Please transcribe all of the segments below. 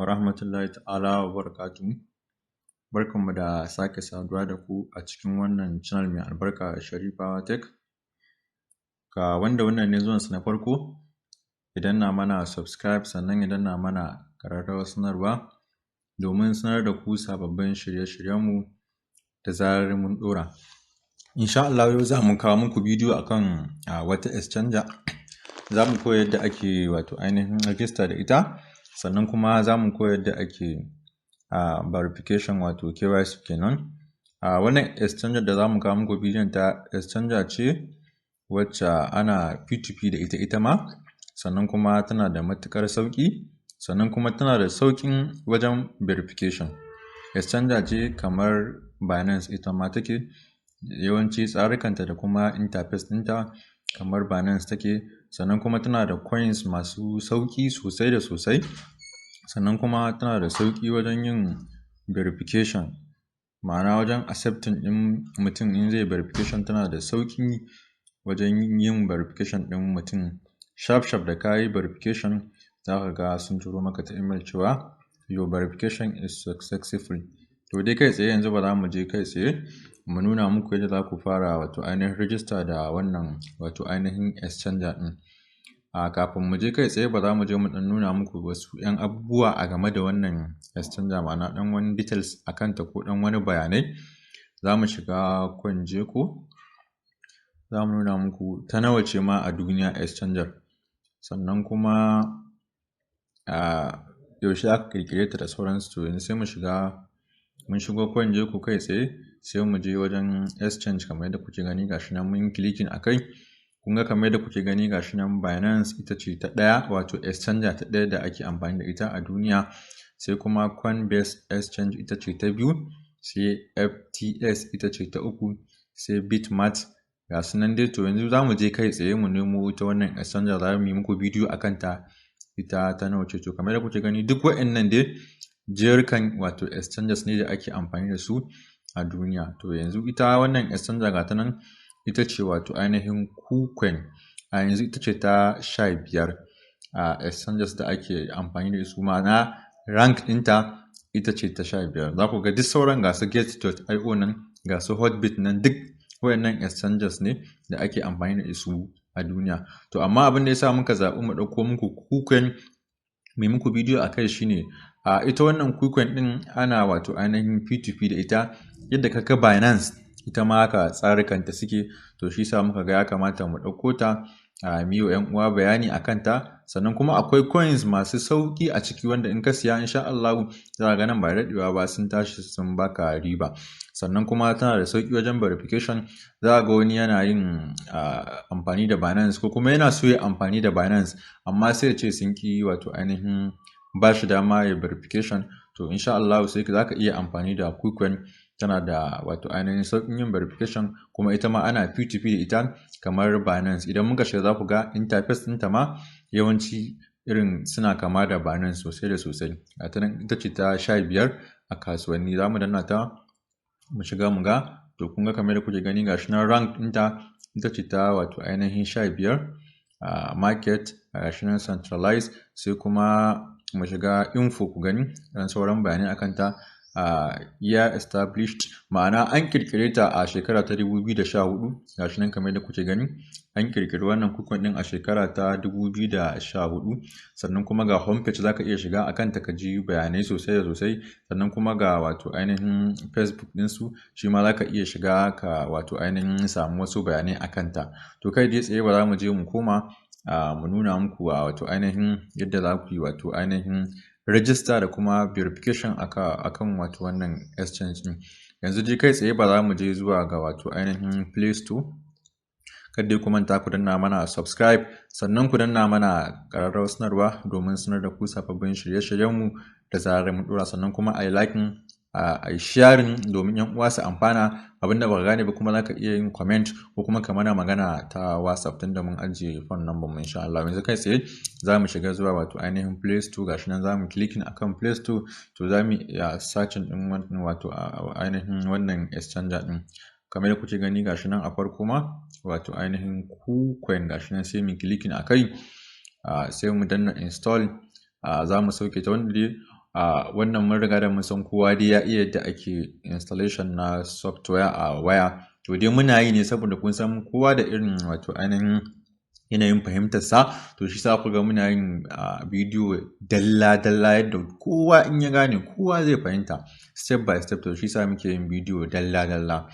wa rahmatullahi ta'ala wa barakatuhu. Barkanmu da sake saduwa da ku a cikin wannan channel mai albarka Sharifawa Tech. Ga wanda wannan ne zuwansa na farko, idan na mana subscribe sannan idan na mana ƙararrawar sanarwa domin sanar da ku sababbin shirye-shiryenmu da zarar mun ɗora. Insha Allah yau za mu kawo muku bidiyo akan wata Exchnger. Za mu koya yadda ake ainihin register da ita, sannan kuma za mu koya yadda ake verification KYC kenan. Wannan Exchnger da za mu kawo muku bidiyon ta Exchnger ce wacce ana P2P da ita ma, sannan kuma tana da matuƙar sauƙi, sannan kuma tana da sauƙin wajen verification. Exchnger ce kamar Binance ita ma take, yawanci tsarikanta da kuma interface ɗinta kamar Binance take, sannan kuma tana da coins masu sauƙi sosai da sosai, sannan kuma tana da sauƙi wajen yin verification, ma'ana wajen accepting ɗin mutum in zai verification tana da sauƙi wajen yin verification ɗin mutum. Sharp da ka yi verification za ka ga sun turo maka ta email cewa your verification is successful. To dai kai tsaye yanzu ba za mu je kai tsaye mu nuna muku yadda za ku fara ainihin register da wannan ainihin Exchnger ɗin. Kafin mu je kai tsaye ba za mu je mu ɗan nuna muku wasu 'yan abubuwa a game da wannan Exchnger, ma'ana ɗan wani details a kanta ko ɗan wani bayanai. Za mu shiga Coinjeko, za mu nuna muku ta nawa ce ma a duniya Exchnger, sannan kuma yaushe aka ƙirƙire ta da sauransu. To yanzu sai mun shigo Coinjeko kai tsaye, sai mu je wajen exchange kamar yadda kuke gani gashi nan mun clicking a kai. Kun ga kamar yadda kuke gani gashi nan Binance ita ce ta ɗaya, Exchnger ta ɗaya da ake amfani da ita a duniya, sai kuma Coinbase Exchange ita ce ta biyu, sai FTX ita ce ta uku, sai Bitmat. Ga su nan dai. To yanzu za mu je kai tsaye mu nemo ita wannan Exchnger, za mu yi muku bidiyo a kanta ita ta nawa ce. To kamar yadda kuke gani duk waɗannan dai jerkan Exchangers ne da ake amfani da su a duniya. To yanzu ita wannan Exchnger ga ta nan ita ce ainihin Kucoin, a yanzu ita ce ta 15 Exchangers da ake amfani da su, ma'ana rank ɗinta ita ce ta 15. Za ku ga duk sauran ga su Get.io nan, ga su Hotbit nan, duk wayannan Exchangers ne da ake amfani da su a duniya. To amma abin da ya sa muka zaɓi mu ɗauko muku Kucoin mai muku bidiyo a kai shine ita wannan Kucoin ɗin ana ainihin P2P da ita yadda kaka Binance ita ma haka tsarikanta suke. To shi sa muka ga ya kamata mu ɗauko ta mu yi wa 'yan uwa bayani a kanta, sannan kuma akwai coins masu sauƙi a ciki wanda in ka siya insha Allah za ka ga nan ba daɗewa ba sun tashi sun baka riba. Sannan kuma tana da sauƙi wajen verification. Za ga wani yana yin amfani da Binance ko kuma yana so ya amfani da Binance amma sai ya ce sun ki ainihin ba shi dama ya verification. To insha Allah sai za ka iya amfani da Kucoin, tana da ainihin sauƙin yin verification, kuma ita ma ana P2P da ita kamar Binance. Idan muka shiga za ku ga interface ɗinta ma yawanci irin suna kama da Binance sosai da sosai. Ita ce ta 15 a kasuwanni. Za mu danna ta mu shiga mu ga. To kun ga kamar da kuke gani gashi nan rank ɗinta ita ce ta ainihin 15 market, gashi nan centralized. Sai kuma mu shiga info ku gani dan sauran bayanai akan ta. Year established, ma'ana an kirkire ta a shekara ta 2014. gashi nan kamar da kuke gani an kirkiri wannan Kucoin din a shekara ta 2014. Sannan kuma ga homepage zaka iya shiga akan ta ka ji bayanai sosai da sosai. Sannan kuma ga ainihin Facebook din su, shi ma zaka iya shiga ka ainihin samu wasu bayanai akan ta. To kai dai tsaye ba za mu je mu koma mu nuna muku ainihin yadda za ku yi ainihin register da kuma verification akan wannan exchange din. Yanzu dai kai tsaye ba za mu je zuwa ga ainihin Play Store. Kada ku manta ku danna mana subscribe, sannan ku danna mana ƙararrawar sanarwa domin sanar da ku sababbin shirye-shiryenmu da zarar mun ɗora. Sannan kuma a yi liking, a yi sharing domin 'yan uwa su amfana. Abinda ba ka gane ba kuma za ka iya yin comment ko kuma ka mana magana ta WhatsApp tunda mun ajiye phone number mu insha Allah. Yanzu kai tsaye za mu shiga zuwa ainihin Play Store. Gashi nan za mu clicking akan Play Store. To za mu searching ɗin ainihin wannan Exchnger ɗin. Kamar da kuke gani gashi nan a farko ma ainihin Kucoin, gashi nan sai mu clicking a kai, sai mu danna install. Za mu sauke ta, wanda dai wannan mun riga da mun san kowa dai ya iya yadda ake installation na software a waya. To dai muna yi ne saboda kun san kowa da irin wato ainihin yanayin fahimtarsa, to shi sa ku ga muna yin bidiyo dalla-dalla yadda kowa in ya gane kowa zai fahimta step by step. To shi sa muke yin bidiyo dalla-dalla,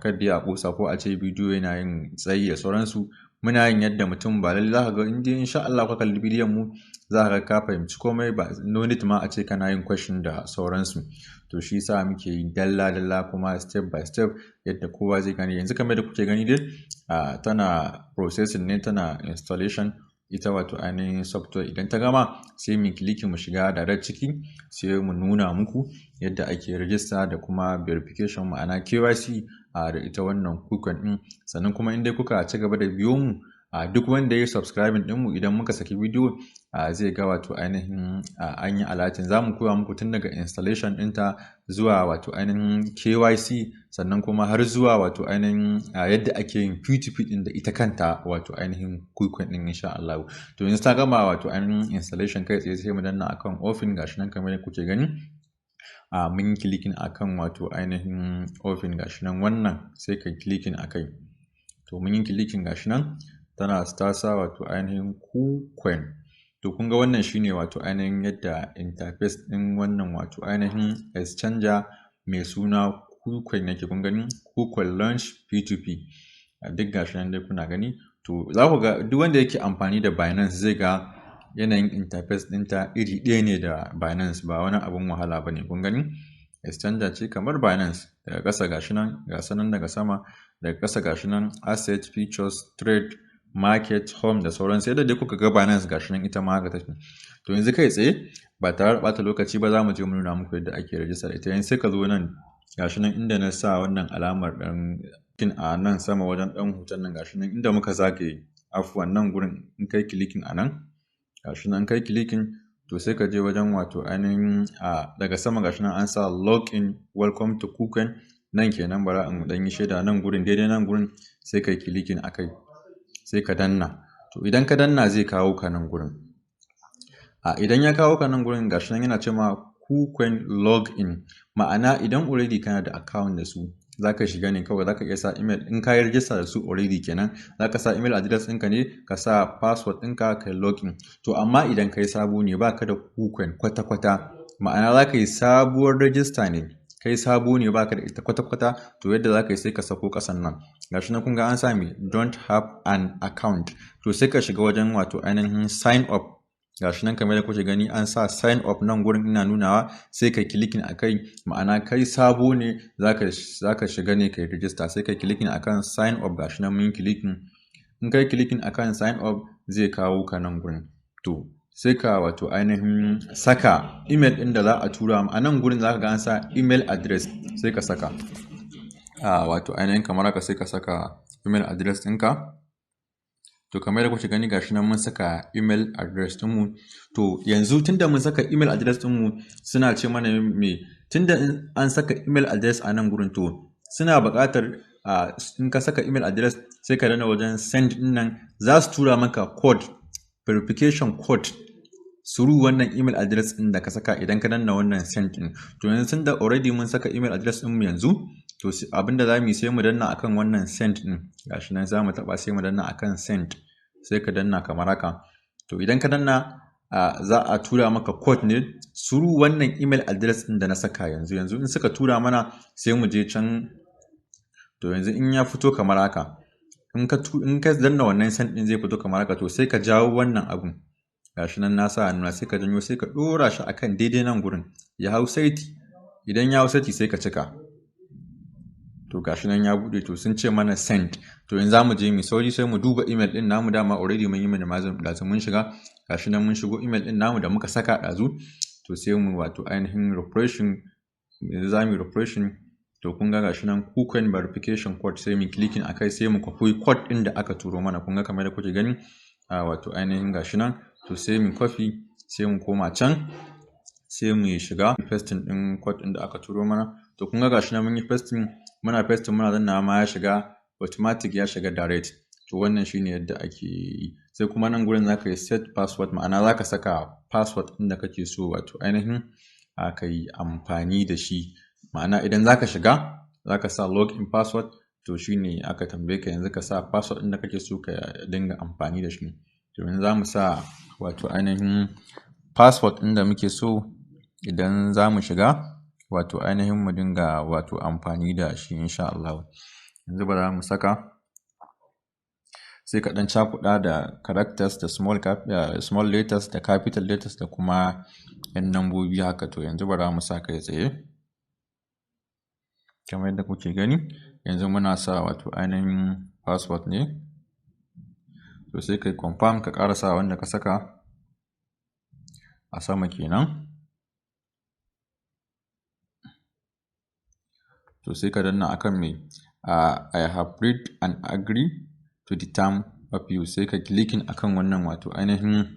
kada ya kusa ko a ce bidiyo yana yin tsayi da sauransu. Muna yin yadda mutum ba lallai za ka ga in dai insha Allah ka kalli bidiyon mu za ka fahimci komai, ba no need ma a ce kana yin question da sauransu. To shi sa muke yi dalla-dalla kuma step by step yadda kowa zai gane. Yanzu kamar da kuke gani dai tana processing ne, tana installation ita wato ainihin software. Idan ta gama sai mu click mu shiga direct ciki, sai mu nuna muku yadda ake register da kuma verification ma'ana KYC da ita wannan Kucoin din. Sannan kuma in dai kuka ci gaba da biyo mu duk wanda ya yi subscribing ɗinmu idan muka saki bidiyo zai ga wato ainihin an yi alatin. Za mu koya muku tun daga installation ɗinta zuwa wato ainihin KYC, sannan kuma har zuwa wato ainihin yadda ake yin P2P ɗin da ita kanta wato ainihin Kucoin ɗin insha Allah. To yanzu ta gama wato ainihin installation kai tsaye sai mu danna akan open, gashi nan kamar yadda kuke gani. Mun yi clicking akan wato ainihin open, gashi nan wannan sai ka clicking akai. To mun yi clicking gashi nan tana sa wato ainihin Kucoin. To kun ga wannan shine wato ainihin yadda interface ɗin wannan wato ainihin exchanger mai suna Kucoin yake. Kun gani Kucoin launch P2P duk gashi nan dai kuna gani. To za ku ga duk wanda yake amfani da Binance zai ga yanayin interface ɗinta iri ɗaya ne da Binance, ba wani abun wahala bane. Kun gani exchanger ce kamar Binance. Daga ƙasa gashi nan, ga sanan daga sama, daga ƙasa gashi nan asset, features, trade, market, home da sauran sai da dai kuka ga Binance gashi nan ita ma haka take. To yanzu kai tsaye ba tare da bata lokaci ba za mu je mu nuna muku yadda ake register ita. Yanzu sai ka zo nan gashi nan inda na sa wannan alamar ɗan a nan sama wajen ɗan hoton nan, gashi nan inda muka zagaye afuwan nan gurin, in kai clicking a nan gashi nan kai clicking, to sai ka je wajen wato ainihin daga sama gashi nan an sa login welcome to Kucoin nan kenan. Bara in dan yi shaida nan gurin, daidai nan gurin sai kai clicking akai, sai ka danna. To idan ka danna zai kawo ka nan gurin. Idan ya kawo ka nan gurin gashi nan yana cewa Kucoin login, ma'ana idan already kana da account da su zaka shiga ne kawai, zaka iya sa email in ka yi register da su already kenan, zaka sa email address ɗinka ne, ka sa password ɗinka kai login. To amma idan kai sabo ne baka da Kucoin kwata-kwata, ma'ana zaka yi sabuwar register ne, kai sabo ne baka da ita kwata-kwata, to yadda zaka yi sai ka sako ƙasan nan gashi nan kun ga an sami don't have an account. To sai ka shiga wajen wato ainihin sign up, gashi nan kamar da kuke gani an sa sign up nan gurin ina nunawa, sai ka clicking akai, ma'ana kai sabo ne zaka shiga ne kai register, sai ka clicking akan sign up. Gashi nan mun clicking, in kai clicking akan sign up zai kawo ka nan gurin. To sai ka wato ainihin saka email ɗin da za a tura a nan gurin, zaka ga an sa email address, sai ka saka wato ainihin kamar haka, sai ka saka email address ɗinka. To kamar da kuke gani gashi nan mun saka email address ɗinmu. To yanzu tunda mun saka email address ɗinmu suna ce mana me, tunda an saka email address a nan gurin, to suna buƙatar in ka saka email address sai ka dana wajen send ɗin nan, za su tura maka code, verification code through wannan email address ɗin da ka saka idan ka danna wannan send ɗin. To yanzu tunda already mun saka email address ɗinmu yanzu, to abinda za mu yi sai mu danna akan wannan send ɗin, gashi nan za mu taɓa sai mu danna akan send, sai ka danna kamar haka. To idan ka danna za a tura maka code ne through wannan email address ɗin da na saka yanzu in suka tura mana sai mu je can. To yanzu in ya fito kamar haka, in ka danna wannan send ɗin zai fito kamar haka. To sai ka jawo wannan abun, gashi nan na sa nuna, sai ka janyo sai ka ɗora shi akan daidai nan gurin ya hau saiti. Idan ya hau saiti sai ka cika. To gashi nan ya bude, to sun ce mana send. To yanzu za mu je mu sauri sai mu duba email din namu, dama already mun yi minimizing da mun shiga, gashi nan mun shigo email din namu da muka saka dazu. To sai mu wato ainihin refreshing, yanzu za mu refreshing. To kun ga gashi nan Kucoin verification code, sai mu clicking akai, sai mu copy code din da aka turo mana. Kun ga kamar da kuke gani wato ainihin gashi nan. To sai mu copy, sai mu koma can, sai mu shiga pasting din code din da aka turo mana. To kun ga gashi nan mun yi pasting, muna dannawa ma ya shiga automatic, ya shiga direct. To wannan shine yadda ake yi. sai kuma nan gurin zaka yi set password, ma'ana zaka saka password ɗin da kake so wato ainihin ka yi amfani da shi. Ma'ana idan zaka shiga zaka sa login password, to shine aka tambaye ka yanzu ka sa password ɗin da kake so ka dinga amfani da shi. To yanzu zamu sa wato ainihin password ɗin da muke so idan zamu shiga wato ainihin mu dinga wato amfani da shi insha Allah. Yanzu ba za mu saka, sai ka ɗan cakuɗa da characters da small letters da capital letters da kuma yan nambobi haka. To yanzu ba za mu sa kai tsaye kamar yadda kuke gani. Yanzu muna sa wato ainihin password ne, to sai kai confirm ka ƙara sa wanda ka saka a sama kenan. To sai ka danna akan me I have read and agree to the term of use, sai ka clicking akan wannan wato ainihin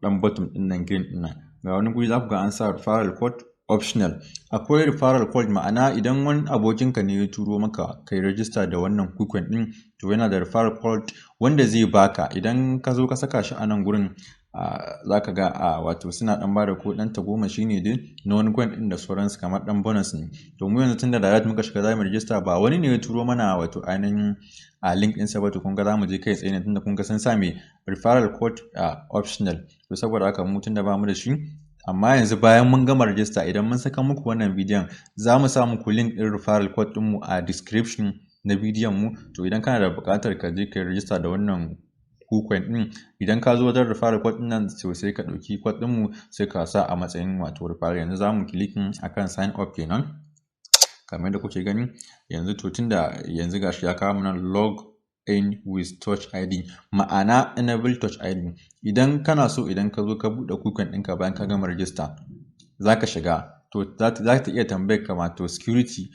dan bottom din nan green din nan. Ga wani guri za ku ga an sa referral code optional. Akwai referral code, ma'ana idan wani abokinka ne ya turo maka kai register da wannan Kucoin din, to yana da referral code wanda zai baka. Idan ka zo ka saka shi a nan gurin za ka ga wato suna dan bada ko dan tagomashi ne dai na wani coin din da sauransu, kamar dan bonus ne. To mu yanzu tunda direct muka shiga za mu register, ba wani ne ya turo mana wato ainihin link din sa ba, to kun ga za mu je kai tsaye ne tunda kun ga sun sa me referral code optional. To saboda haka mu tunda ba mu da shi, amma yanzu bayan mun gama register idan mun saka muku wannan bidiyon za mu sa muku link din referral code din mu a description na bidiyon mu. To idan kana da buƙatar ka je kai register da wannan Kucoin din, idan ka zo wajen referral code din nan sai ka ɗauki code din mu sai ka sa a matsayin wato referral. Yanzu za mu clicking akan sign up kenan kamar da kuke gani. Yanzu to tunda yanzu gashi ya kawo mana log in with touch ID, ma'ana enable touch ID. Idan kana so idan ka zo ka buɗe Kucoin ɗinka bayan ka gama register zaka shiga, to za ta iya tambayar ka wato security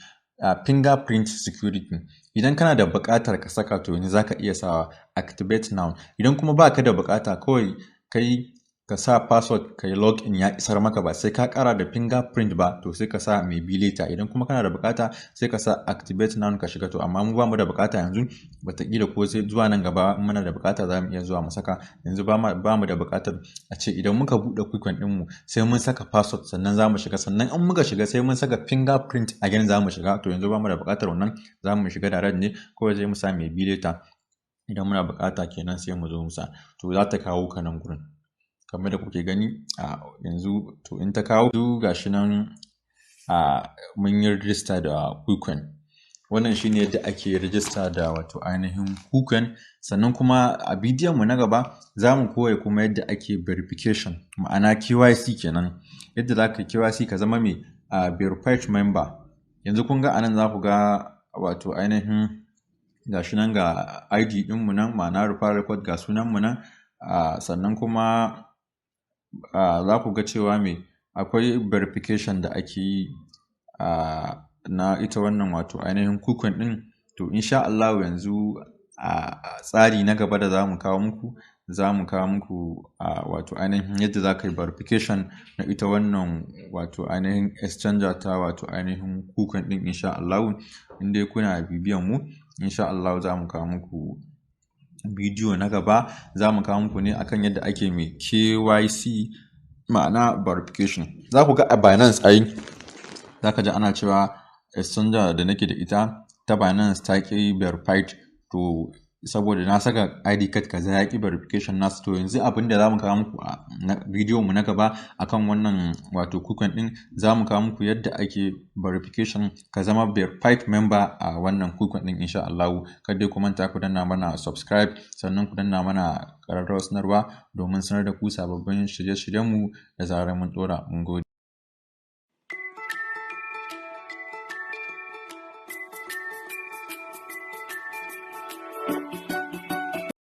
fingerprint security. Idan kana da buƙatar ka saka, to yanzu zaka iya sawa activate now. Idan kuma baka da buƙata, kawai kai ka sa password kai login ya isar maka, ba sai ka ƙara da fingerprint ba, to sai ka sa maybe later. Idan kuma kana da buƙata sai ka sa activate now ka shiga. To amma mu ba mu da buƙata yanzu, wataƙila ko sai zuwa nan gaba in muna da buƙata za mu iya zuwa mu saka. Yanzu ba mu da buƙatar a ce idan muka buɗe Kucoin ɗinmu sai mun saka password sannan za mu shiga, sannan in muka shiga sai mun saka fingerprint again za mu shiga. To yanzu ba mu da buƙatar wannan, za mu shiga direct ne, kawai sai mu sa maybe later. Idan muna buƙata kenan sai mu zo mu sa, to za ta kawo ka nan gurin kamar da kuke gani yanzu. To in ta kawo gashi nan mun yi register da Kucoin. Wannan shine yadda ake register da wato ainihin Kucoin. Sannan kuma a bidiyon mu na gaba za mu koya kuma yadda ake verification, ma'ana KYC kenan. Yadda za ka KYC ka zama mai verified member. Yanzu kun ga anan za ku ga wato ainihin gashi nan ga ID ɗinmu nan, ma'ana referral code, ga sunan mu nan. Sannan kuma za ku ga cewa akwai verification da ake yi na ita wannan wato ainihin Kucoin din. To insha Allah yanzu tsari na gaba da za mu kawo muku wato ainihin yadda za ka yi verification na ita wannan wato ainihin Exchnger ta wato ainihin Kucoin din insha Allah. In dai kuna bibiyan mu, insha Allah za mu kawo muku bidiyo na gaba. Za mu kawo muku ne akan yadda ake KYC, ma'ana verification. Za ku ga a Binance za ka ji ana cewa Exchnger da nake da ita ta Binance ta ƙi verified, to saboda na saka ID card kaza ya ƙi verification nasu. To yanzu abin da za mu kawo muku a bidiyon mu na gaba akan wannan wato Kucoin din, za mu kawo muku yadda ake verification ka zama verified member a wannan Kucoin din insha Allah. Kada ku manta ku danna mana subscribe, sannan ku danna mana ƙararrawar sanarwa domin sanar da ku sababbin shirye-shiryen mu da zarar mun ɗora. Mun gode.